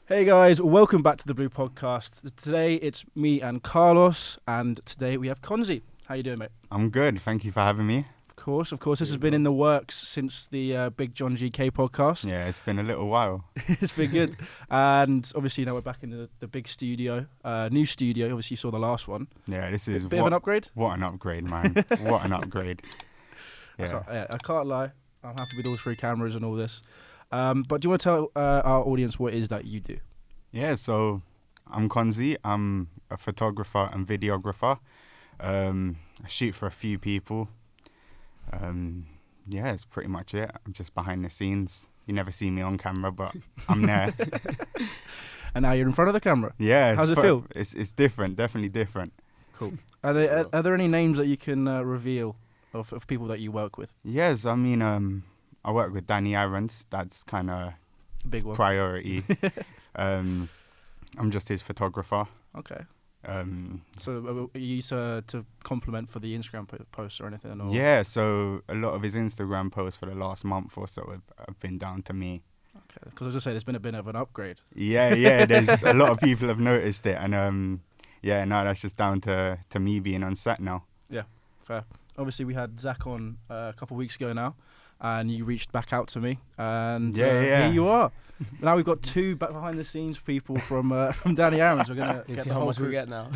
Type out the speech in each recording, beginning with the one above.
Hey guys, welcome back to the Blue Podcast. Today it's me and Carlos, and today we have Conzy. How you doing, mate? I'm good. Thank you for having me. Of course. This has been in the works since the Big John GK podcast. Yeah, it's been a little while. It's been good. And obviously now we're back in the big studio, new studio. Obviously you saw the last one. Yeah, this is Bit of an upgrade. What an upgrade, man. What an upgrade. Yeah. I can't lie. I'm happy with all 3 cameras and all this. But do you want to tell our audience what it is that you do? Yeah, so I'm Conzy. I'm a photographer and videographer. I shoot for a few people. Yeah, it's pretty much it. I'm just behind the scenes. You never see me on camera, but I'm there. And now you're in front of the camera. Yeah. How's it feel? It's different, definitely different. Cool. Are there any names that you can reveal of people that you work with? Yes, I mean, I work with Danny Aarons. That's kind of Big one. priority. I'm just his photographer. Okay. So are you used to compliment for the Instagram posts or anything? Or? Yeah, so a lot of his Instagram posts for the last month or so have been down to me. Okay, because I was just saying there's been a bit of an upgrade. Yeah, there's a lot of people have noticed it, and that's just down to me being on set now. Yeah, fair. Obviously, we had Zach on a couple of weeks ago now, and you reached back out to me, and here you are. Now we've got 2 behind the scenes people from Danny Aarons. We're gonna get see the how whole much crew. we get now.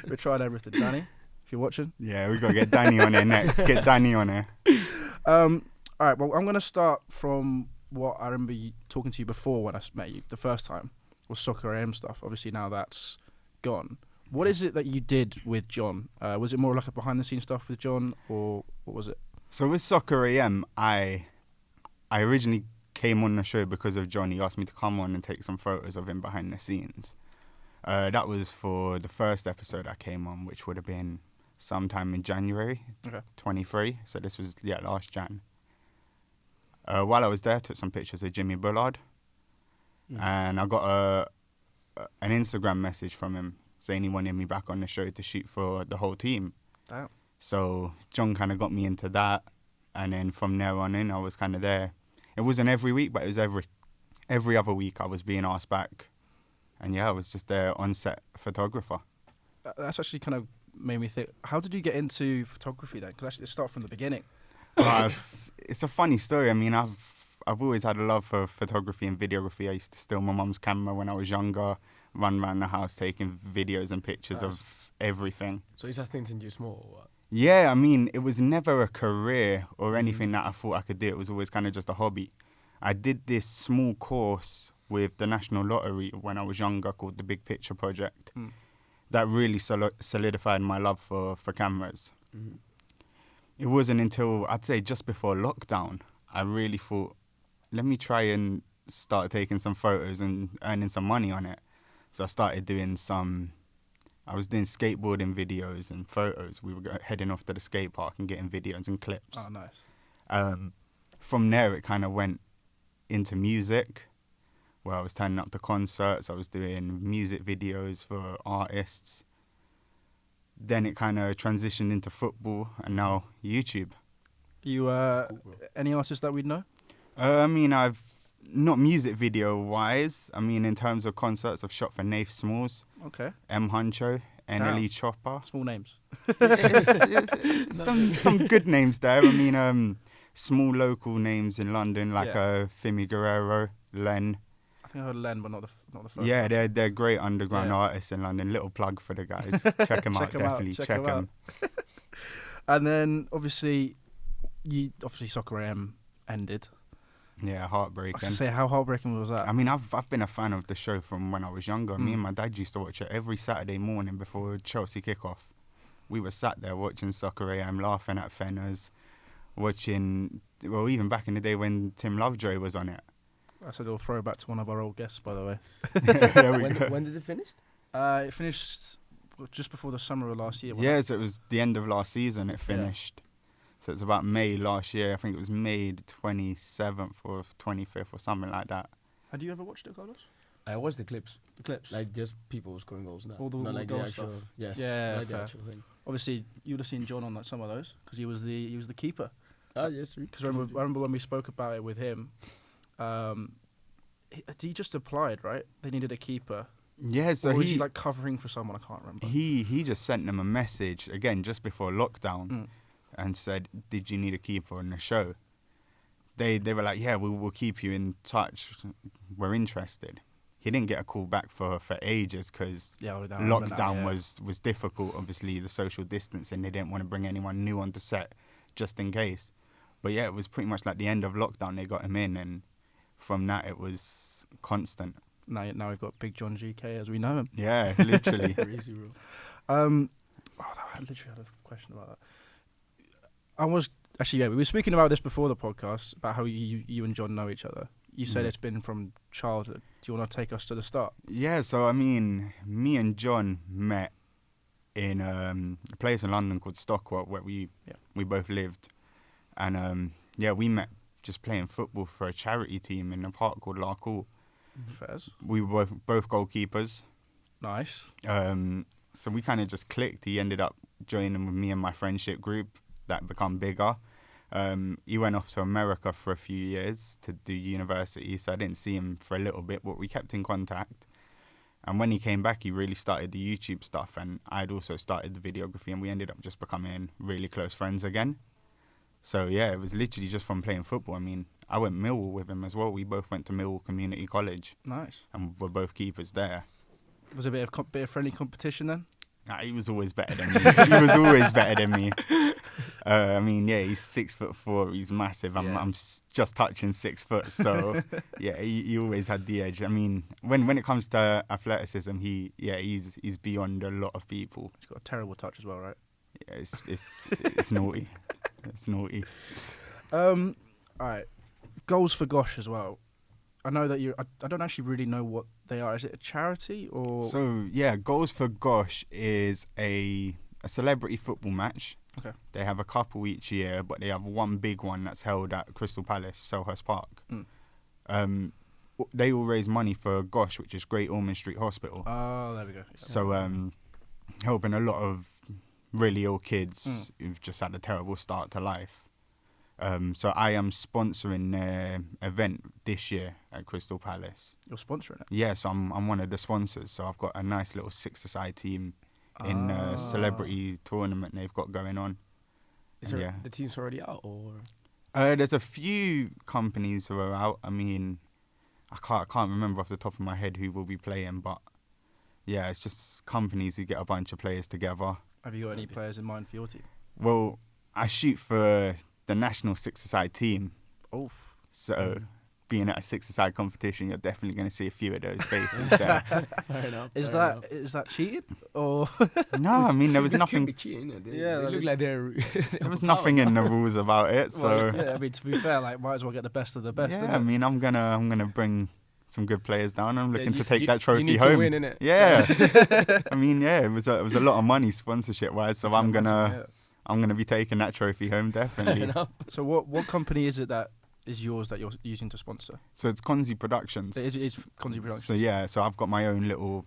We're trying everything, Danny. If you're watching. Yeah, we got to get Danny on here next. Get Danny on here. All right, well, I'm going to start from what I remember you talking to you before when I met you the first time, was SoccerAM stuff. Obviously, now that's gone. What is it that you did with John? Was it more like a behind-the-scenes stuff with John, or what was it? So with SoccerAM, I originally came on the show because of John. He asked me to come on and take some photos of him behind the scenes. That was for the first episode I came on, which would have been sometime in January 23. So this was, last Jan. While I was there, I took some pictures of Jimmy Bullard. And I got an Instagram message from him saying he wanted me back on the show to shoot for the whole team. Damn. So John kind of got me into that. And then from there on in, I was kind of there. It wasn't every week, but it was every other week I was being asked back. And I was just there on-set photographer. That's actually kind of made me think, how did you get into photography then? Because actually, let's start from the beginning. It's a funny story. I mean, I've always had a love for photography and videography. I used to steal my mum's camera when I was younger, run around the house taking videos and pictures of everything. So is that thing since you're small or what? Yeah, I mean, it was never a career or anything that I thought I could do. It was always kind of just a hobby. I did this small course with the National Lottery when I was younger called the Big Picture Project. That really solidified my love for cameras. It wasn't until, I'd say, just before lockdown, I really thought, let me try and start taking some photos and earning some money on it. So I started doing I was doing skateboarding videos and photos. We were heading off to the skate park and getting videos and clips. Oh, nice. From there, it kind of went into music, where I was turning up to concerts. I was doing music videos for artists. Then it kind of transitioned into football and now YouTube. You any artists that we'd know? I mean, I've not music video wise. I mean, in terms of concerts, I've shot for Nath Smalls, Okay. M Huncho, NLE Chopper. Small names. some good names there. I mean, small local names in London like Fimi Guerrero, Len. I think I heard Len, but not the first. Yeah, they're great underground artists in London. Little plug for the guys. Check them out, definitely. Check them. And then obviously SoccerAM ended. Yeah, I heartbreaking. was to say, how heartbreaking was that? I mean, I've been a fan of the show from when I was younger. Me and my dad used to watch it every Saturday morning before Chelsea kickoff. We were sat there watching SoccerAM, laughing at Fenners, watching, well, even back in the day when Tim Lovejoy was on it. That's a little throwback to one of our old guests, by the way. When did it finish? It finished just before the summer of last year. Yeah, so it was the end of last season it finished. So it's about May last year. I think it was May 27th or 25th or something like that. Had you ever watched it, Carlos? I watched the clips. The clips? Like just people scoring goals now. All the Not like goal the actual, stuff. yes. Yeah, like the fair. actual thing. Obviously, you would have seen John on some of those because he was the keeper. Oh, yes. Because I remember when we spoke about it with him, he just applied, right? They needed a keeper. Yeah, so or was he like covering for someone? I can't remember. He just sent them a message again just before lockdown Mm. and said, "Did you need a keeper on the show?" They were like, "Yeah, we'll keep you in touch. We're interested." He didn't get a call back for ages because lockdown was difficult. Obviously, the social distancing, they didn't want to bring anyone new onto set just in case. But yeah, it was pretty much like the end of lockdown. They got him in, and from that it was constant. Now we've got Big John GK as we know him. Yeah, literally. Crazy, bro. I literally had a question about that. I was actually, yeah, we were speaking about this before the podcast about how you and John know each other. You said it's been from childhood. Do you want to take us to the start? Yeah, so I mean, me and John met in a place in London called Stockwell where we both lived. And we met just playing football for a charity team in a park called Larcourt. Fairs. We were both goalkeepers. Nice. So we kind of just clicked. He ended up joining with me and my friendship group that become bigger. He went off to America for a few years to do university, so I didn't see him for a little bit, but we kept in contact. And when he came back, he really started the YouTube stuff, and I'd also started the videography, and we ended up just becoming really close friends again. So yeah, it was literally just from playing football. I mean, I went Millwall with him as well. We both went to Millwall Community College. Nice. And we're both keepers there. Was it a bit of friendly competition then? Nah, he was always better than me. He was always better than me. I mean, yeah, he's 6'4". He's massive. I'm just touching 6 foot. So yeah, he always had the edge. I mean, when it comes to athleticism, he's beyond a lot of people. He's got a terrible touch as well, right? Yeah, it's naughty. It's naughty. All right, Goals for Gosh as well. I know that I don't actually really know what they are. Is it a charity or? So yeah, Goals for Gosh is a celebrity football match. Okay. They have a couple each year, but they have one big one that's held at Crystal Palace, Selhurst Park. They all raise money for Gosh, which is Great Ormond Street Hospital. Oh, there we go. So helping a lot of really ill kids who've just had a terrible start to life. So I am sponsoring their event this year at Crystal Palace. You're sponsoring it? Yeah, so I'm one of the sponsors. So I've got a nice little six-a-side team in a celebrity tournament they've got going on. Is there the team's already out, or? There's a few companies who are out. I mean, I can't remember off the top of my head who will be playing, but yeah, it's just companies who get a bunch of players together. Have you got any players in mind for your team? Well, I shoot for the national six-a-side team. Oh. So being at a six-a-side competition, you're definitely going to see a few of those faces there. Fair enough. Is that cheating or? No, I mean there was nothing. Be cheating, they they look like they're. There was nothing in the rules about it. So well, yeah, I mean to be fair, like might as well get the best of the best. Yeah, I mean I'm gonna bring some good players down. I'm looking to take that trophy you need home. To win, innit? Yeah. I mean, yeah, it was a lot of money sponsorship wise, so I'm gonna be taking that trophy home definitely. So what company is it that is yours that you're using to sponsor? So it's Conzy Productions. It's Conzy Productions. So yeah, so I've got my own little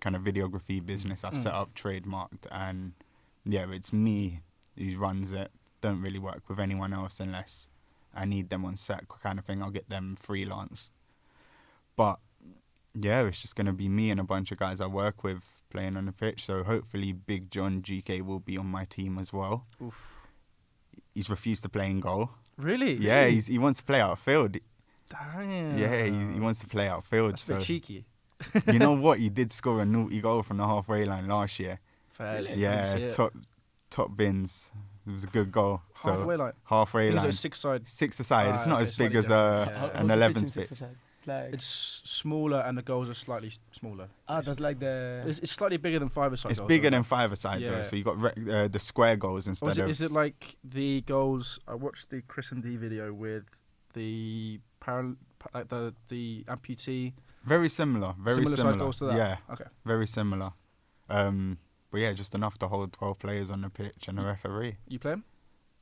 kind of videography business I've set up, trademarked, and yeah, it's me who runs it. Don't really work with anyone else unless I need them on set kind of thing. I'll get them freelance. But yeah, it's just going to be me and a bunch of guys I work with playing on the pitch. So hopefully Big John GK will be on my team as well. Oof. He's refused to play in goal. Really? Yeah, really? he wants to play outfield. Damn. Yeah, he wants to play outfield. That's a bit cheeky. You know what? He did score a naughty goal from the halfway line last year. Fair. Yeah, top bins. It was a good goal. Halfway line. Halfway line. It's six-side. Six-a-side. It's not as big as an 11's pitch. Like it's smaller and the goals are slightly smaller. That's like It's slightly bigger than five-a-side. It's bigger than five-a-side though. So you got the square goals instead of. Is it like the goals? I watched the Chris and D video with the the amputee. Very similar. Very similar. Size goals to that. Yeah. Okay. Very similar. But yeah, just enough to hold 12 players on the pitch and a referee. You play 'em?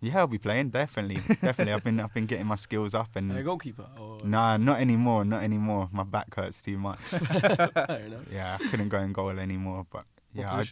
Yeah, I'll be playing definitely. I've been getting my skills up and. A goalkeeper? Or? Nah, not anymore. My back hurts too much. Fair enough. Yeah, I couldn't go in goal anymore. But yeah,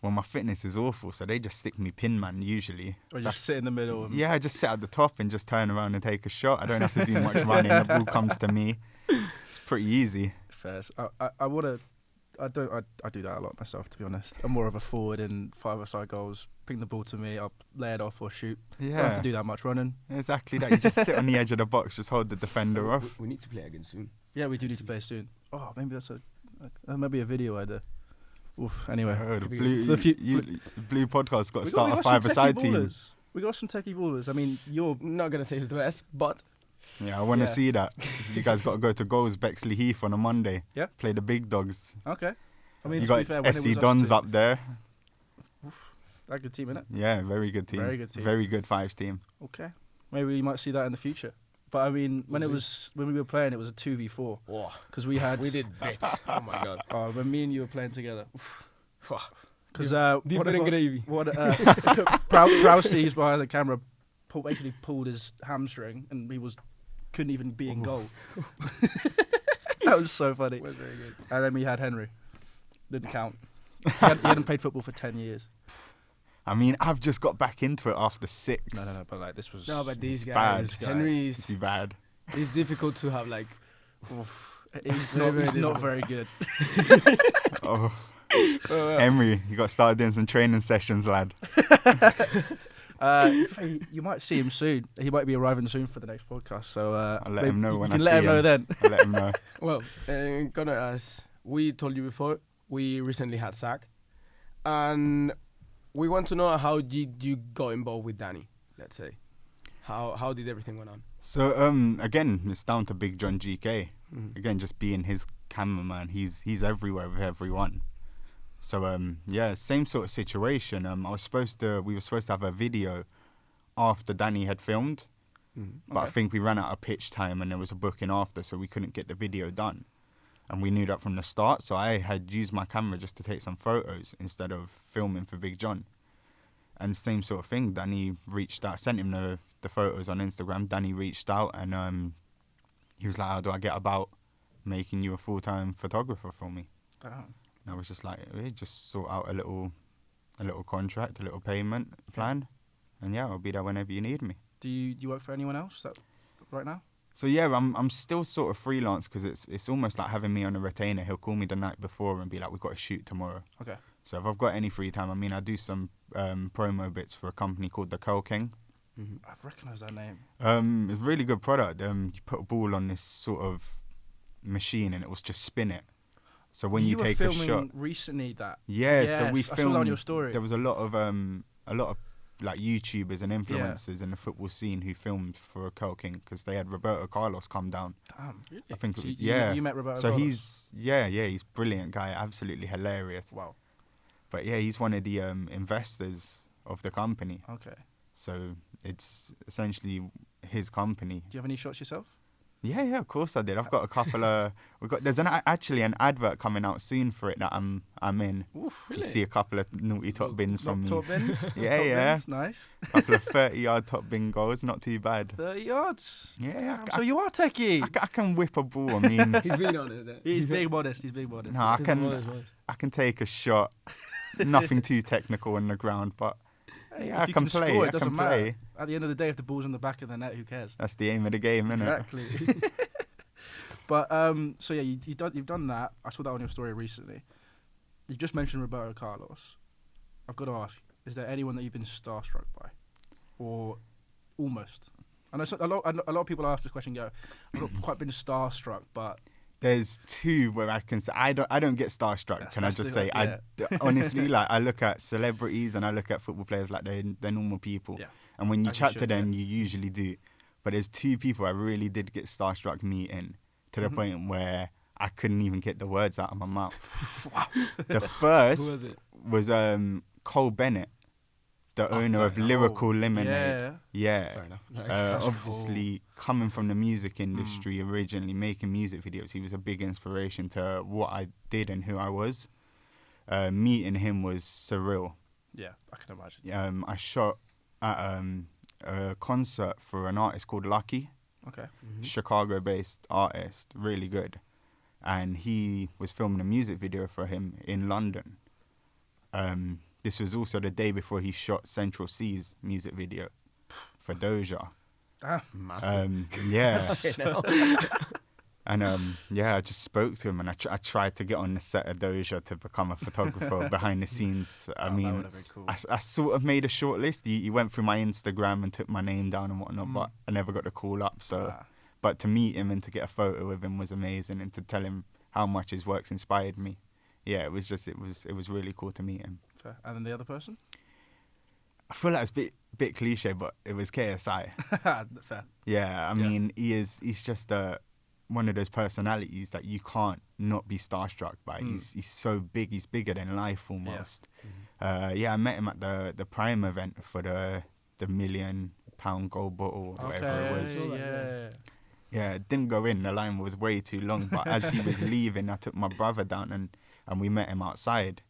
Well, my fitness is awful, so they just stick me pin man usually. Or So just sit in the middle. And yeah, I just sit at the top and just turn around and take a shot. I don't have to do much running. The ball comes to me. It's pretty easy. Fair. I do that a lot myself, to be honest. I'm more of a forward in 5-a-side goals. Ping the ball to me, I'll lay it off or shoot. Don't have Yeah, to do that much running. exactly that. You just sit on the edge of the box, just hold the defender off. We need to play again soon. Yeah, we do need to play soon. Oh, maybe that's maybe a video idea. Oof. Anyway, Oh, the Maybe blue, the blue podcast got to we start a some 5-a-side techie team. ballers. We got some techie ballers. I mean, you're Not gonna say who's the best, but Yeah, I want to Yeah. see that. You guys got to go to Goals Bexley Heath on a Monday. Yeah. Play the big dogs. okay. I mean, You to be got fair, when it SC was us Dons two- up there. That good team, innit? Yeah, very good team. Very good team. Very good fives team. Okay. Maybe we might see that in the future. But I mean, when We'll we were playing, it was a 2v4 oh, because we had we did bits. Oh my god. when me and you were playing together. Wow. Because Deeper than gravy. Prowsey's behind the camera basically pulled his hamstring and he couldn't even be in goal. That was so funny. It was very good. And then we had Henry. Didn't count. He hadn't played football for 10 years. I mean, I've just got back into it after 6. No, but like this was. No, but these It's guys, bad. Henry It's is bad. it's difficult to have like. He's Very, very not difficult. very good. Oh, Emery, you got to start doing some training sessions, lad. You might see him soon. He might be arriving soon for the next podcast. So I'll let him know when you I can let see him know him. then. I'll let him know. Well, gonna as we told you before, we recently had SAC, and we want to know how did you got involved with Danny. Let's say, how did everything went on? So again, it's down to Big John GK. Mhm. Again, just being his cameraman. He's everywhere with everyone. So yeah, same sort of situation. We were supposed to have a video after Danny had filmed, but I Okay. think we ran out of pitch time and there was a booking after, so we couldn't get the video done. And we knew that from the start, so I had used my camera just to take some photos instead of filming for Big John. And same sort of thing, Danny reached out, sent him the photos on Instagram. Danny reached out and he was like, how do I get about making you a full-time photographer for me? Damn. And I was just like, just sort out a little contract, a little payment plan. And yeah, I'll be there whenever you need me. Do you work for anyone else right now? So yeah, I'm still sort of freelance because it's almost like having me on a retainer. He'll call me the night before and be like, we've got to shoot tomorrow. Okay. So if I've got any free time, I mean, I do some promo bits for a company called the Curl King. I've recognised that name. It's a really good product. You put a ball on this sort of machine and it will just spin it. So when you were take a filming shot, recently that. yeah. So we Yes, I saw filmed. that on your story. There was a lot of like YouTubers and influencers in the football scene who filmed for Curl King because they had Roberto Carlos come down. Damn. I think, So you met Roberto So Carlos? he's he's a brilliant guy, absolutely hilarious. Wow. But yeah, he's one of the investors of the company. Okay. So it's essentially his company. Do you have any shots yourself? Yeah, of course I did. I've got a couple of. There's actually an advert coming out soon for it that I'm in. Oof. You see a couple of naughty top bins from me. Top bins? Yeah, Top yeah. Bins, nice. A couple of 30-yard top bin goals, not too bad. 30 yards. Yeah, Damn, so you are techie. I can whip a ball. I mean, He's being honest. He's being modest. He's being modest. no, I He's can modest. I can take a shot. Nothing too technical on the ground, but Hey, yeah, if I you can score, play. it I doesn't can matter. play. At the end of the day, if the ball's in the back of the net, who cares? That's the aim of the game, isn't it? Exactly. But so yeah, you've done that. I saw that on your story recently. You just mentioned Roberto Carlos. I've got to ask: is there anyone that you've been starstruck by, or almost? I know a lot of people ask this question. Go, I've not quite been starstruck, but There's two where I can say I don't get starstruck. That's- Can I that's just the- say honestly, like I look at celebrities and I look at football players like they're normal people. Yeah. And when you As you chat to should, them, you usually do. But there's two people I really did get starstruck meeting to the point where I couldn't even get the words out of my mouth. The first Who was it? was Cole Bennett, the owner of Oh, Lyrical Lemonade. yeah. Yeah. Fair enough. That's Obviously, coming from the music industry originally, making music videos, he was a big inspiration to what I did and who I was. Meeting him was surreal. Yeah, I can imagine. I shot at a concert for an artist called Lucky, Okay. Chicago-based artist, really good. And he was filming a music video for him in London. this was also the day before he shot Central C's music video for Doja. Massive. Yeah. You know? And I just spoke to him, and I tried to get on the set of Doja to become a photographer behind the scenes. I That mean, would have been cool. I sort of made a short list. He went through my Instagram and took my name down and whatnot, but I never got the call up. So, but to meet him and to get a photo with him was amazing, and to tell him how much his works inspired me. Yeah, it was really cool to meet him. Fair. And then the other person? I feel like it's a bit cliche, but it was KSI. Fair. Yeah, I mean, he's just one of those personalities that you can't not be starstruck by. He's so big. He's bigger than life almost. I met him at the Prime event for the £1 million gold bottle or whatever it was. Yeah, it didn't go in. The line was way too long. But as he was leaving, I took my brother down and we met him outside.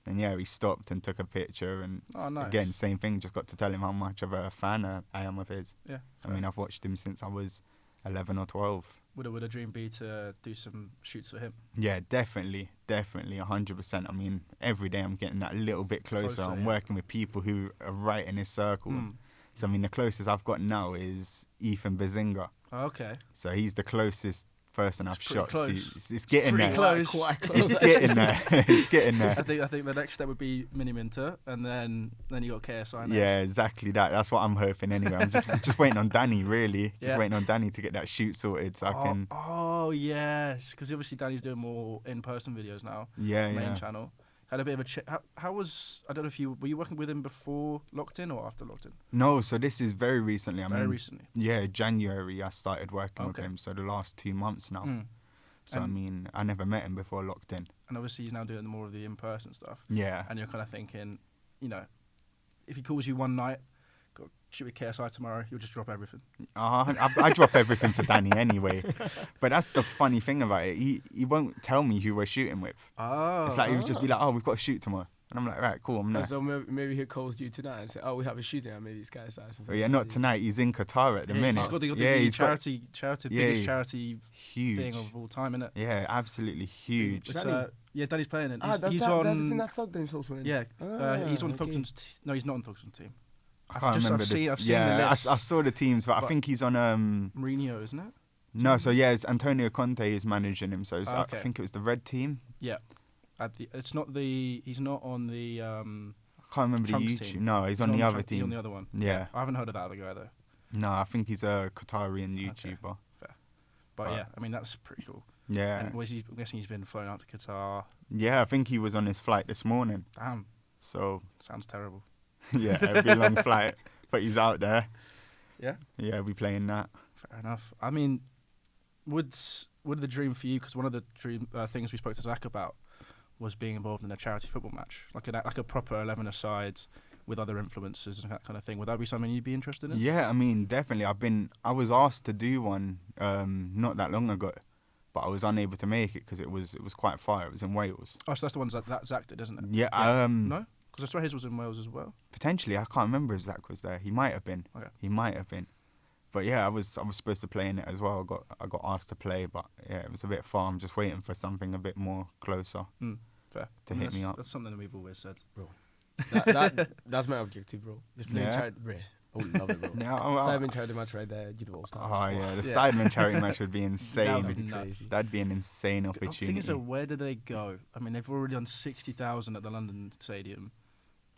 And yeah, he stopped and took a picture. And again, same thing. Just got to tell him how much of a fan I am of his. Yeah. I mean, I've watched him since I was 11 or 12. Would a dream be to do some shoots for him? Yeah, definitely, 100%. I mean, every day I'm getting that little bit closer. I'm working with people who are right in his circle. So, I mean, the closest I've got now is Ethan Bazinga. Okay. So he's the closest person I've shot to. It's getting pretty there. close. Quite close. It's getting there. It's getting there. I think the next step would be Mini Minter, and then you got KSI next. Yeah, exactly that. That's what I'm hoping anyway. I'm just waiting on Danny, really. Just waiting on Danny to get that shoot sorted so I can... Oh, yes. Because obviously Danny's doing more in-person videos now. Main channel. Had a bit of a check. How was... I don't know if were you working with him before Locked In or after Locked In? No, so this is very recently. Very recently? Yeah, January I started working with him. So the last 2 months now. So, I mean, I never met him before Locked In. And obviously he's now doing more of the in-person stuff. Yeah. And you're kind of thinking, you know, if he calls you one night, go shoot with KSI tomorrow, you'll just drop everything. I drop everything for Danny anyway. But that's the funny thing about it. He won't tell me who we're shooting with. It's like he would just be like, oh, we've got a shoot tomorrow. And I'm like, right, cool, I'm there. So maybe he calls you tonight and say, oh, we have a shooting at maybe KSI or something. But yeah, not tonight. He's in Qatar at the minute. He's got the biggest charity huge thing of all time, innit? Yeah, absolutely huge. Danny's playing it. That's the thing that Thugden's also in. Yeah, he's on Thugden's... No, he's not on Thugden's team. I've seen the list. I saw the teams, but I think he's on... Mourinho, isn't it? No, so yeah, it's Antonio Conte is managing him, so I think it was the red team. Yeah. He's not on the... I can't remember the YouTube. Team. No, he's on the other team. He's on the other one. Yeah. I haven't heard of that other guy, though. No, I think he's a Qatarian YouTuber. Fair. But yeah, I mean, that's pretty cool. Yeah. And I'm guessing he's been flown out to Qatar. Yeah, I think he was on his flight this morning. Am. So... Sounds terrible. Yeah, it'll be a long flight, but he's out there. Yeah? Yeah, we'll be playing that. Fair enough. I mean, would the dream for you, because one of the dream things we spoke to Zach about was being involved in a charity football match, like a proper 11-a-side with other influencers and that kind of thing. Would that be something you'd be interested in? Yeah, I mean, definitely. I was asked to do one not that long ago, but I was unable to make it because it was quite far. It was in Wales. Oh, so that's the one that Zach did, isn't it? Yeah. No? Because I saw his was in Wales as well. Potentially. I can't remember if Zach was there. He might have been. Okay. He might have been. But yeah, I was supposed to play in it as well. I got asked to play, but yeah, it was a bit far. I'm just waiting for something a bit more closer. Fair. To hit me up. That's something that we've always said. Bro. That's my objective, bro. Just playing charity. I would love it, bro. Sidemen charity match right there. You'd all stars. Oh yeah, the Sidemen charity match would be insane. That would be crazy. That'd be an insane opportunity. The thing is, where do they go? I mean, they've already done 60,000 at the London Stadium.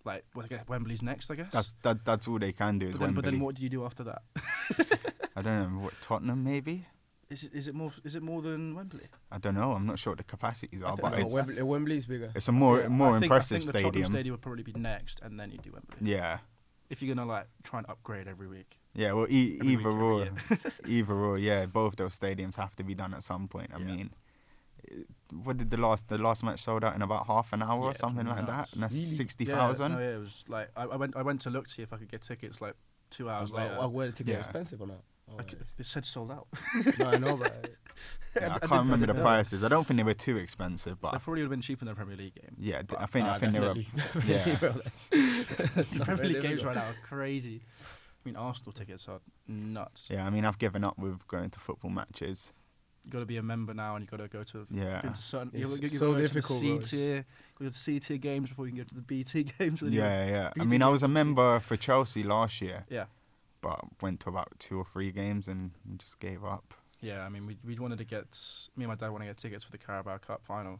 Like, Wembley's next, I guess. That's all they can do is Wembley. But then, what do you do after that? I don't know. What, Tottenham maybe? Is it more than Wembley? I don't know. I'm not sure what the capacities are, but Wembley's bigger. It's a more impressive I think the stadium. Tottenham Stadium would probably be next, and then you do Wembley. Yeah. If you're gonna try and upgrade every week. Yeah, well, either or, yeah, both those stadiums have to be done at some point. I mean, what did the last match sold out in about half an hour or something like that? And that's 60,000. Yeah, it was like I went to look to see if I could get tickets like 2 hours later. Were the tickets expensive or not? It said sold out. No, I know, but I can't remember the prices. I don't think they were too expensive, but they probably would have been cheaper than the Premier League game. Yeah, I think they were. Yeah, the Premier League games right now are crazy. I mean, Arsenal tickets are nuts. Yeah, I mean, I've given up with going to football matches. you got to be a member now, and you got to go to Yeah. into certain. It's You so go to difficult, the bro. C tier. You go to C tier games before you can go to the B tier games. and then you Yeah, yeah. I BT mean, I was a games to see- member for Chelsea last year, Yeah, but went to about 2 or 3 games and just gave up. yeah. I mean, we wanted to get me and my dad want to get tickets for the Carabao Cup final,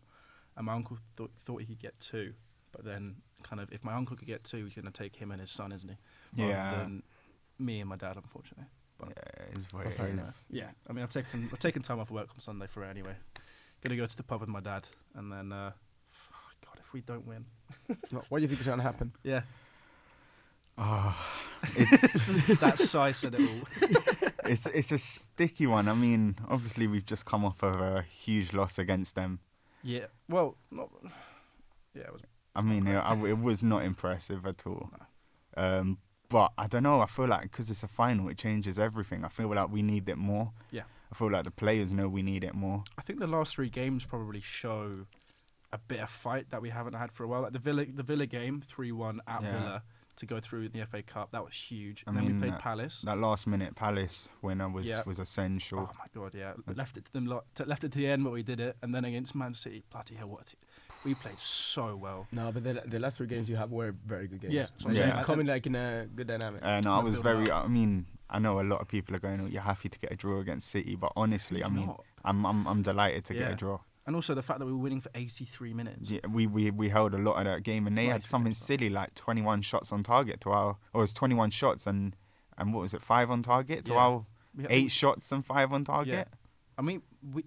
and my uncle thought he could get 2, but then kind of if my uncle could get 2, he's gonna take him and his son, isn't he? Rather Yeah. than me and my dad, unfortunately. But Yeah, it is what But it fair is. enough. yeah, I mean, I've taken time off work on Sunday for it anyway. Gonna go to the pub with my dad, and then God, if we don't win, What do you think is going to happen? yeah, Oh, it's that Sai said it all. it's a sticky one. I mean, obviously we've just come off of a huge loss against them. Yeah, well, not. Yeah, it was. I mean, it was not impressive at all. But I don't know. I feel like because it's a final, it changes everything. I feel like we need it more. Yeah. I feel like the players know we need it more. I think the last 3 games probably show a bit of fight that we haven't had for a while. Like the Villa game, 3-1 at Yeah. Villa to go through the FA Cup, that was huge. I And then we mean, played Palace. That last minute Palace winner was Yeah. was essential. Oh my god, yeah. Left it to them. Left it to the end, but we did it. And then against Man City, bloody hell, we played so well. No, but the last 3 games you have were very good games. Yeah, So yeah. you're coming like in a good dynamic. And I Not was building very. up. I mean, I know a lot of people are going, "Oh, you're happy to get a draw against City," but honestly, I Who's mean, not? I'm delighted to get Yeah. a draw. And also the fact that we were winning for 83 minutes. Yeah, we held a lot of that game, and they Right, had something so- silly like 21 shots on target to our, or it was 21 shots and what was it, 5 on target to Yeah. our We had- 8 shots and 5 on Yeah. target. I mean,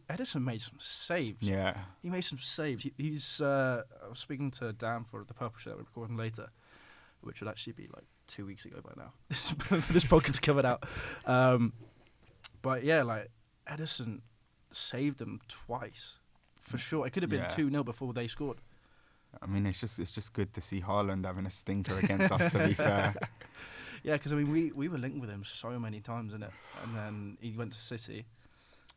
Edison made some saves. Yeah, He made some saves. He's. I was speaking to Dan for the Purple Show that we're recording later, which would actually be like 2 weeks ago by now. This podcast coming out. But yeah, like Edison saved them twice, for sure. It could have been Yeah. 2-0 before they scored. I mean it's just good to see Haaland having a stinker against us. To be fair, Yeah, because I mean we were linked with him so many times in it, and then he went to City.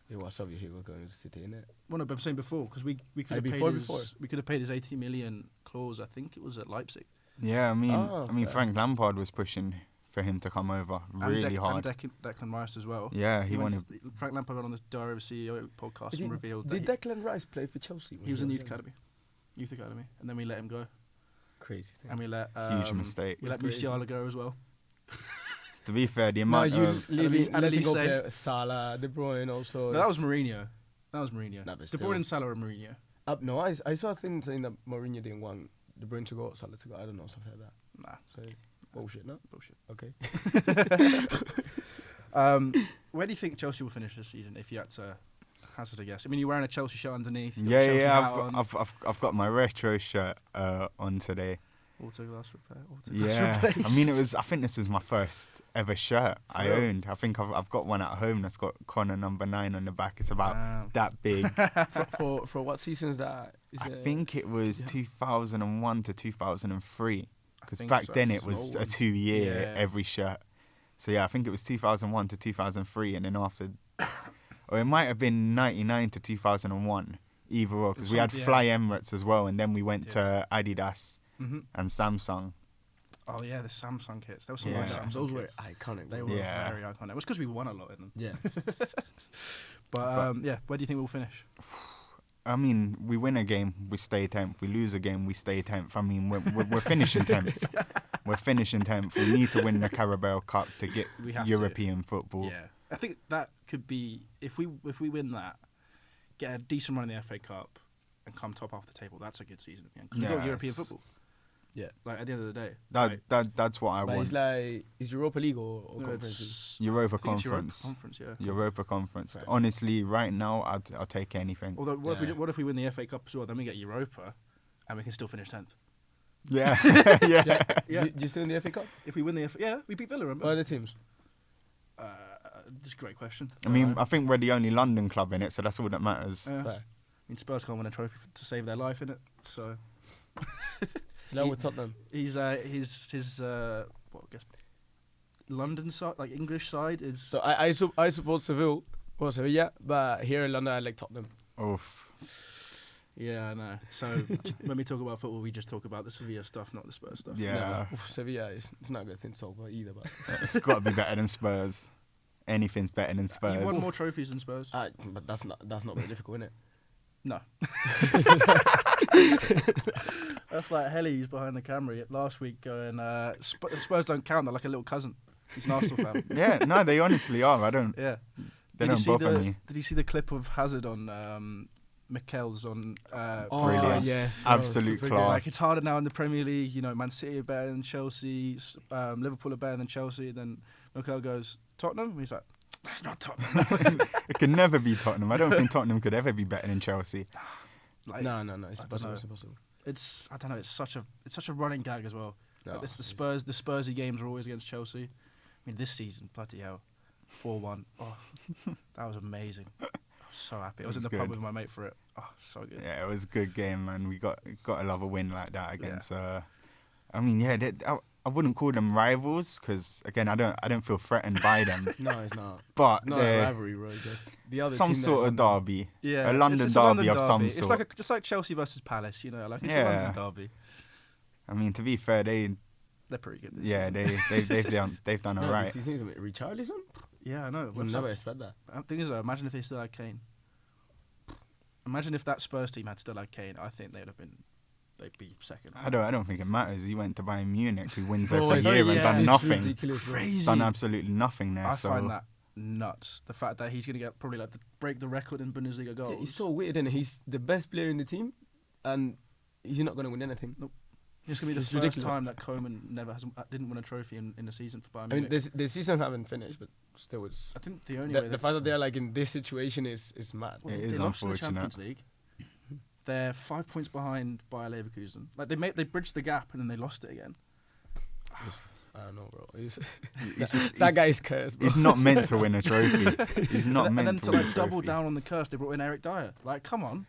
It was obvious he was going to City, innit? Well, no, but I'm saying before because we could have before. we could have paid his 80 million clause. I think it was at Leipzig. yeah. I mean fair. Frank Lampard was pushing for him to come over really hard. And Declan Rice as well. Yeah, he went wanted. Frank Lampard went on the Diary of a CEO podcast and revealed Did that Declan Rice play for Chelsea? he was in the youth academy, and then we let him go, Crazy thing. and we let Huge mistake. We let It's crazy. Musiala go as well. To be fair, the No, amount you of letting go Elise. player, Salah, De Bruyne also. No, that was Mourinho. No, but De still. Bruyne and Salah were Mourinho. No, I saw a thing saying that Mourinho didn't want De Bruyne to go, Salah to go. I don't know, something like that. Nah, So, bullshit, no? bullshit. Okay. Where do you think Chelsea will finish this season? If you had to hazard a guess, I mean, you're wearing a Chelsea shirt underneath. you've got yeah, Chelsea yeah. hat on. I've got my retro shirt on today. Autoglass repair. Autoglass Yeah, replace. I mean I think this is my first ever shirt I real? owned. I think I've got one at home that's got Connor number 9 on the back. It's about Damn. that big. for what season is that? Is I it- think it was Yeah. 2001 to 2003 because think back so. then it It's an was old a one. 2-year Yeah. every shirt. So yeah, I think it was 2001 to 2003, and then after, or it might have been 99 to 2001, either or, because we had Some- yeah. Fly Emirates as well, and then we went to Adidas Mhm. and Samsung. Oh yeah, the Samsung kits. There was some Yeah. nice Samsung Those were kits. iconic. They bro. were Yeah. very iconic. It was because we won a lot in them. Yeah. But yeah, where do you think we'll finish? I mean, we win a game, we stay 10th. We lose a game, we stay 10th. I mean, we're finishing 10th. We're finishing 10th. We need to win the Carabao Cup to get We have to. European football. Yeah, I think that could be if we win that, get a decent run in the FA Cup, and come top half the table. That's a good season at the end. 'Cause we've got European Yes. football. Yeah. Like at the end of the day. That's what I But want. it's like, is Europa League or No, Conference League? it's- Europa I think it's Conference. Europa Conference, yeah. Europa Conference. Right. Honestly, right now, I'll take anything. Although, Yeah. what if we win the FA Cup as well? Then we get Europa, and we can still finish 10th. Yeah, yeah. Yeah. Do you still in the FA Cup? If we win the FA, yeah, we beat Villa. What Remember? are the teams? That's a great question. I mean, I think we're the only London club in it, so that's all that matters. Yeah. Fair. I mean, Spurs can't win a trophy to save their life in it. So So now with Tottenham. he's his what I guess London side, like English side is. So I support Seville, but here in London I like Tottenham. Oof. Yeah, I know. So when we talk about football, we just talk about the Sevilla stuff, not the Spurs stuff. Yeah, No, Sevilla is it's not a good thing to talk about either. But it's got to be better than Spurs. anything's better than You Spurs. won more trophies than Spurs. But that's not very difficult, isn't it? No. That's like Helly's behind the camera last week going, Spurs don't count, they're like a little cousin. He's an Arsenal fan. Yeah, no, they honestly are. I don't. Yeah. They don't bother me. Did you see the clip of Hazard on Mikel's on Brilliant. Yes, bro, Absolute super class. like it's harder now in the Premier League, you know, Man City are better than Chelsea, Liverpool are better than Chelsea, then Mikel goes, Tottenham? He's like, it's not Tottenham. It could never be Tottenham. I don't think Tottenham could ever be better than Chelsea. Like, No, it's I impossible. don't know. It's impossible. It's I don't know. It's such a running gag as well. No, Like the Spursy games are always against Chelsea. I mean, this season, bloody hell, 4-1. Oh, that was amazing. I was so happy. I was in the pub with my mate for it. Oh, so good. Yeah, it was a good game, man. We got to love a win like that against. I mean, yeah, I wouldn't call them rivals because again, I don't feel threatened by them. No, it's not. But Not a they're rivalry, bro. Just the other some team sort of that won. derby. Yeah, A London it's derby a of some It's sort. like just like Chelsea versus Palace, you know, like it's Yeah. a London derby. I mean, to be fair, they're pretty good. This yeah, season. they've done No, alright. this season is a bit Richarlison. Yeah, I know. We'll never expect that. The thing is, though, imagine if they still had Kane. Imagine if that Spurs team had still had Kane. I think they'd be second. I don't think it matters. He went to Bayern Munich, who wins there Bro, for a it's- year and yeah, done it's nothing. ridiculous, bro. Crazy. Done absolutely nothing there. I so find that nuts. The fact that he's going to get probably like break the record in Bundesliga goals. Yeah, he's so weird, and he's the best player in the team, and he's not going to win anything. It's going to be the It's first ridiculous. time that Koeman didn't win a trophy in the season for Bayern I mean, Munich. the season haven't finished, but still, it's I think the only way the fact that they're like in this situation is mad. It they is lost in the unfortunate. Champions League. They're 5 points behind Bayer Leverkusen. Like they bridged the gap and then they lost it again. I don't know, bro. He's just- that guy is cursed, bro. he's not meant to win a trophy. He's not And meant then to to win a like double trophy. down on the curse, they brought in Eric Dyer. Like, come on.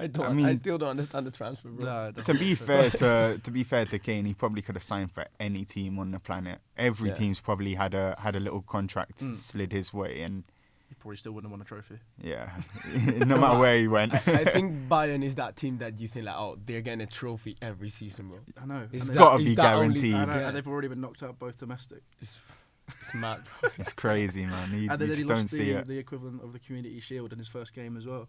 I mean- still don't understand the transfer, bro. No, To be fair to Kane, he probably could have signed for any team on the planet. Every Yeah. team's probably had a little contract Mm. slid his way, and he probably still wouldn't have won a trophy. yeah, no matter where he went. I think Bayern is that team that you think like, oh, they're getting a trophy every season, bro. I know. It's And that- gotta it's be that only guaranteed. team, I know, yeah. and they've already been knocked out both domestic. It's mad, bro. It's crazy, man. You And then he just don't lost see it. the equivalent of the Community Shield in his first game as well.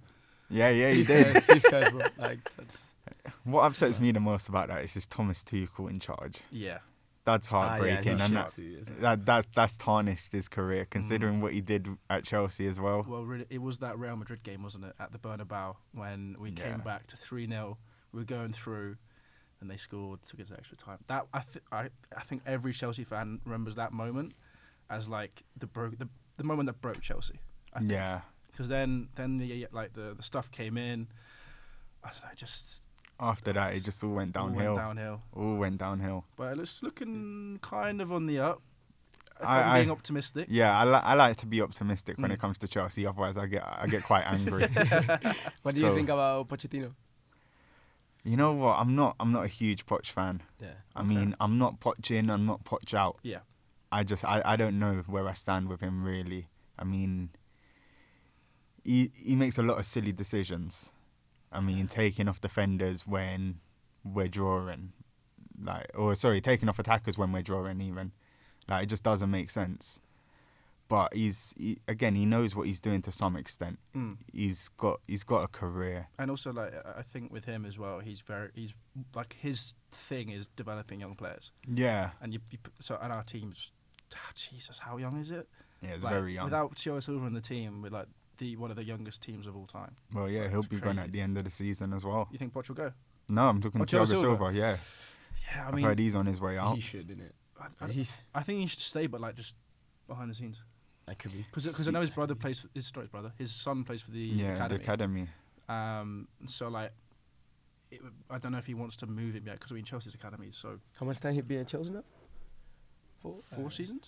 Yeah, he He's did. cursed, he's cursed, bro. Like, that's... What upsets me the most about that is just Thomas Tuchel in charge. Yeah. That's heartbreaking, he's and shit that, too, isn't it? that's tarnished his career, considering what he did at Chelsea as well. Well, really, it was that Real Madrid game, wasn't it, at the Bernabeu when we Yeah. came back to 3-0. We were going through, and they scored, took it to extra time. That I think every Chelsea fan remembers that moment as like the moment that broke Chelsea. I think. Yeah. Because then the stuff came in. I don't know, just After that, it just all went all downhill. went downhill. All went downhill. But it's looking kind of on the up. If I- I'm being I- optimistic. Yeah, I like to be optimistic when Mm. it comes to Chelsea. Otherwise, I get quite angry. What do you So- think about Pochettino? You know what? I'm not a huge Poch fan. Yeah. I mean, I'm not Poch in, I'm not Poch out. Yeah. I don't know where I stand with him really. I mean, he makes a lot of silly decisions. I mean, taking off defenders when we're drawing, taking off attackers when we're drawing even. Like, it just doesn't make sense. But he knows what he's doing to some extent. Mm. He's got a career. And also, like, I think with him as well, he's like, his thing is developing young players. Yeah. And and our team's, Jesus, how young is it? Yeah, it's Like, very young. Without Thiago Silva in the team, we're like one of the youngest teams of all time. Well, yeah, Like, he'll it's be gone crazy. at the end of the season as well. You think Poch will go? No, I'm talking Oh, Thiago Thiago Silva. Silva. Yeah, Yeah, I I've mean, heard he's on his way out. He should, innit? I think he should stay, but like just behind the scenes. That could be. Because I know his brother plays. His son plays for the Yeah, academy. the academy. So like, I don't know if he wants to move him yet because I mean Chelsea's academy is so How much time he'd be at Chelsea now? four seasons.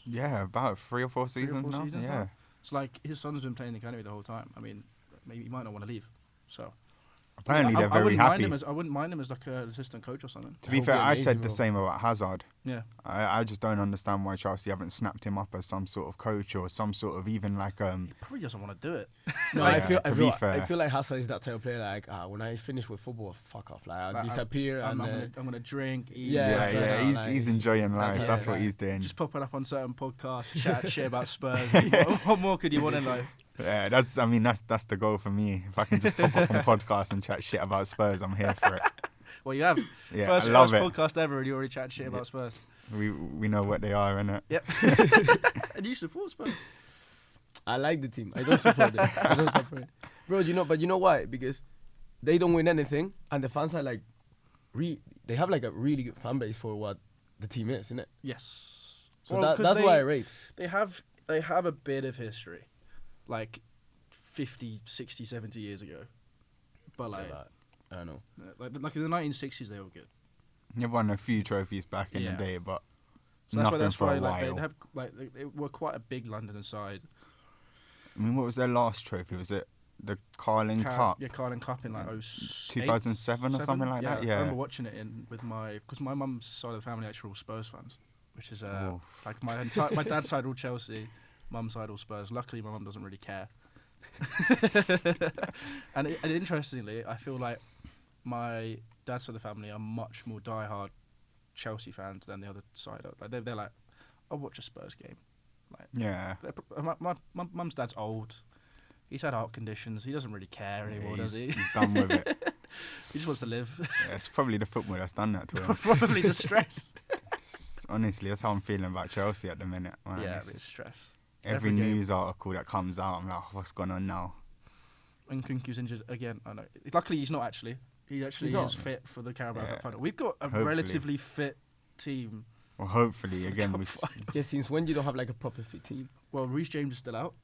Yeah, about 3 or 4 3 or seasons 4 now. seasons Yeah. now? It's like his son's been playing the academy the whole time. I mean, maybe he might not want to leave. So Apparently, they're I very wouldn't mind happy. him as I wouldn't mind him as like an assistant coach or something. To be He'll fair, be I amazing, said the bro. same about Hazard. Yeah. I just don't understand why Chelsea haven't snapped him up as some sort of coach or some sort of even like He probably doesn't want to do it. No, Like, I feel to be fair. I feel like Hazard is that type of player. Like, when I finish with football, fuck off. Like, I'll Like, disappear I'm and gonna drink. Eat, Yeah, so yeah. no, He's like, he's enjoying life. that's it, That's what like, he's doing. just popping up on certain podcasts, chat shit about Spurs. What more could you want in life? Yeah, that's the goal for me. If I can just pop up on podcasts and chat shit about Spurs, I'm here for it. Well, you have Yeah, first I love podcast ever, and you already chat shit Yeah. about Spurs. We know what they are, innit? Yep. And you support Spurs. I like the team. I don't support them. I don't support it. Bro, but you know why? Because they don't win anything, and the fans are like, they have like a really good fan base for what the team is, innit? Yes. So Well, 'cause that's why I rate. They have a bit of history, like 50, 60, 70 years ago. But like, I don't know. like in the 1960s, they were good. They've won a few trophies back in Yeah. the day, but So nothing that's for why a like while. they have like they were quite a big London side. I mean, what was their last trophy? Was it the Carling Cup? Yeah, Carling Cup in like 2007 or something like that? I Yeah. remember watching it because my mum's side of the family actually all Spurs fans, which is like my dad's side all Chelsea, mum's side all Spurs. Luckily, my mum doesn't really care. and interestingly, I feel like my dad's side of the family are much more diehard Chelsea fans than the other side. Like they're like, I'll watch a Spurs game. Like Yeah. my mum's dad's old. He's had heart conditions. He doesn't really care anymore, does he? He's done with it. He just wants to live. Yeah, it's probably the football that's done that to him. Probably the stress. Honestly, that's how I'm feeling about Chelsea at the minute. Man. Yeah, It's it's stress. every every game. news article that comes out, I'm like, oh, what's going on now? And Kunku's injured again. I know. Luckily, he's not actually. He actually He's not? is fit for the Carabao Yeah. Cup final. We've got a Hopefully. relatively fit team. Well, hopefully, For the again, cup we. final. Yeah, since when you don't have like a proper fit team? Well, Reece James is still out.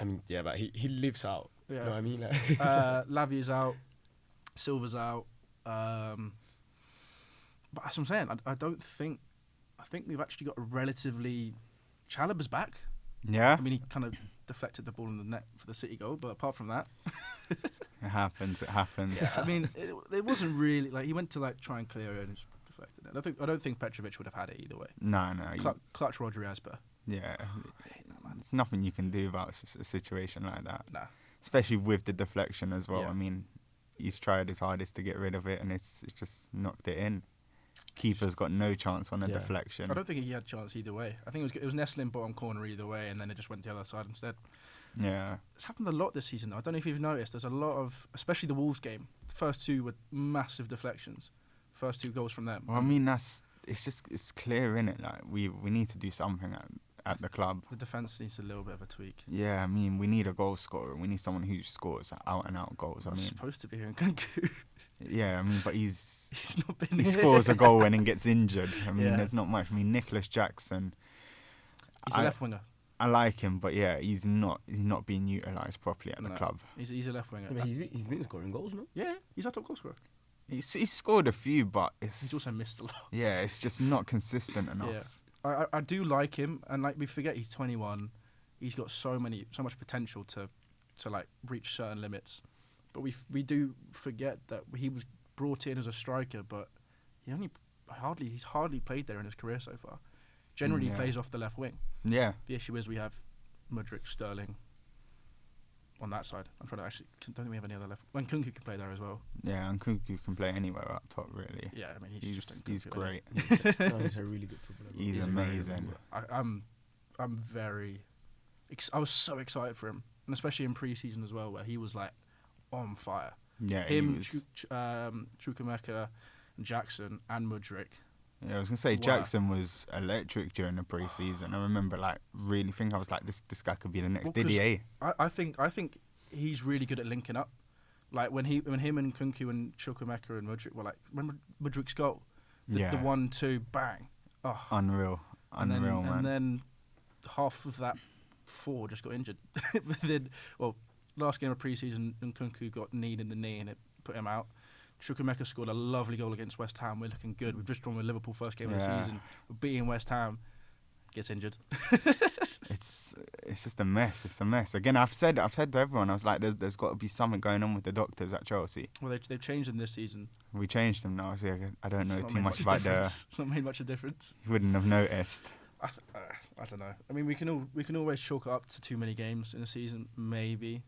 I mean, yeah, but he lives out. You know what I mean? Like, Lavia's out. Silva's out. But that's what I'm saying. I don't think. I think we've actually got a relatively. Chalobah's back. Yeah, I mean, he kind of deflected the ball in the net for the City goal, but apart from that, it happens. It happens. yeah, I mean, it wasn't really like he went to like try and clear it and just deflected it. I don't think Petrovic would have had it either way. No. Clutch Rodri Asper. Yeah, there's nothing you can do about a situation like that. Nah. Especially with the deflection as well. Yeah. I mean, he's tried his hardest to get rid of it, and it's just knocked it in. Keeper's got no chance on a Yeah. deflection. I don't think he had a chance either way. I think it was Nestling bottom corner either way, and then it just went the other side instead. Yeah, It's happened a lot this season, though. I don't know if you've noticed. There's a lot of, especially the Wolves game. The first two were massive deflections. First two goals from them. well, I mean it's clear in it. Like we need to do something at the club. The defence needs a little bit of a tweak. Yeah, I mean we need a goal scorer. We need someone who scores out and out goals. I He's mean, supposed to be here in Kunku. yeah, I mean, but he's He's not been he here. scores a goal and then gets injured. I mean, Yeah. there's not much. I mean, Nicholas Jackson. He's a left winger. I like him, but yeah, he's not being utilised properly at the No. club. He's a left winger. I mean, he's been scoring goals, no? Yeah, he's our top goal scorer. He's scored a few, but He's also missed a lot. yeah, it's just not consistent enough. Yeah. I do like him, and like we forget he's 21. He's got so much potential to like reach certain limits, but we do forget that he was brought in as a striker, but he's hardly played there in his career so far. Generally, he Yeah. plays off the left wing. Yeah, The issue is we have Mudryk, Sterling on that side. I'm trying to don't think we have any other left. When Kunku can play there as well. yeah, and Kunku can play anywhere up top, really. Yeah, I mean He's Kunku, great. No, he's a really good footballer. bro. He's a very good amazing. footballer. I'm very. I was so excited for him, and especially in pre-season as well, where he was like on fire. Yeah, Him, he was. Chukwuemeka, Jackson, and Mudryk. Yeah, I was gonna say Wow. Jackson was electric during the pre-season. I remember like really think I was like this guy could be the next Well, 'cause Didier. I think he's really good at linking up. Like when him and Kunku and Chukwuemeka and Mudryk were like, remember Mudryk's goal, the Yeah. 1-2 bang, oh, Unreal, and then, man. And then half of that four just got injured. Last game of pre-season, and Kunku got kneed in the knee and it put him out. Chukwuemeka scored a lovely goal against West Ham. We're looking good. We've just drawn with Liverpool first game of the Yeah. season. We're beating West Ham. Gets injured. It's it's just a mess. It's a mess. Again, I've said to everyone, I was like, there's got to be something going on with the doctors at Chelsea. Well, they've changed them this season. We changed them now. So I don't know It's not too made much about the. It's not made much of a difference. You wouldn't have noticed. I don't know. I mean, we can always chalk it up to too many games in a season, maybe,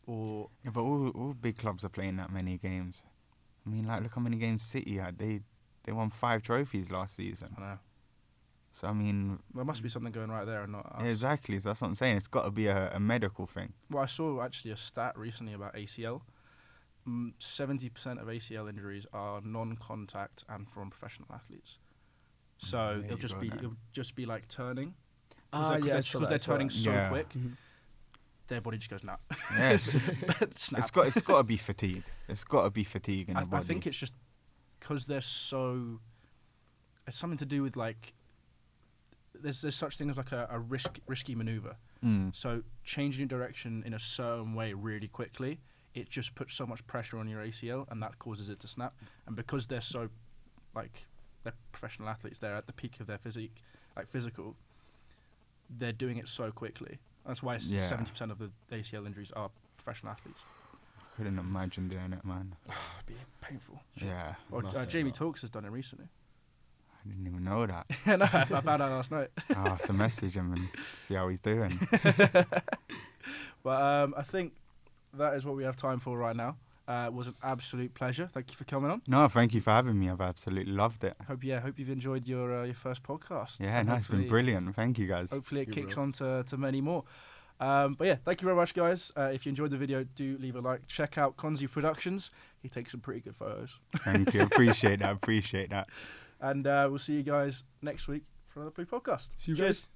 or Yeah, but all big clubs are playing that many games. I mean, like, look how many games City had. They won 5 trophies last season. I don't know. So I mean, There must be something going right there, and not us. yeah, exactly. So that's what I'm saying. It's got to be a medical thing. Well, I saw actually a stat recently about ACL. 70% of ACL injuries are non-contact and from professional athletes. So There you go then. it'll just be like turning. Because They're turning so Yeah. quick, Mhm. their body just goes nah. Yeah, it's just Snap. it's got to be fatigue. It's got to be fatigue in the I body. think it's just because they're so. It's something to do with like. There's such thing as like a risky maneuver. So changing your direction in a certain way really quickly, it just puts so much pressure on your ACL, and that causes it to snap. And because they're so, like, they're professional athletes, they're at the peak of their physique, like physical. They're doing it so quickly. That's why 70% of the ACL injuries are professional athletes. I couldn't imagine doing it, man. It'd be painful. Yeah, Or Nothing Jamie about- Talks has done it recently. I didn't even know that. No, I found out last night. I'll have to message him and see how he's doing. But I think that is what we have time for right now. It was an absolute pleasure. Thank you for coming on. No, thank you for having me. I've absolutely loved it. Hope you've enjoyed your first podcast. Yeah, And no, it's been hopefully- brilliant. Thank you, guys. Hopefully it Thank you, kicks bro. on to many more. But yeah, thank you very much, guys. If you enjoyed the video, do leave a like. Check out Conzy Productions. He takes some pretty good photos. Thank you. Appreciate that. And we'll see you guys next week for another pre-podcast. See you Cheers. guys.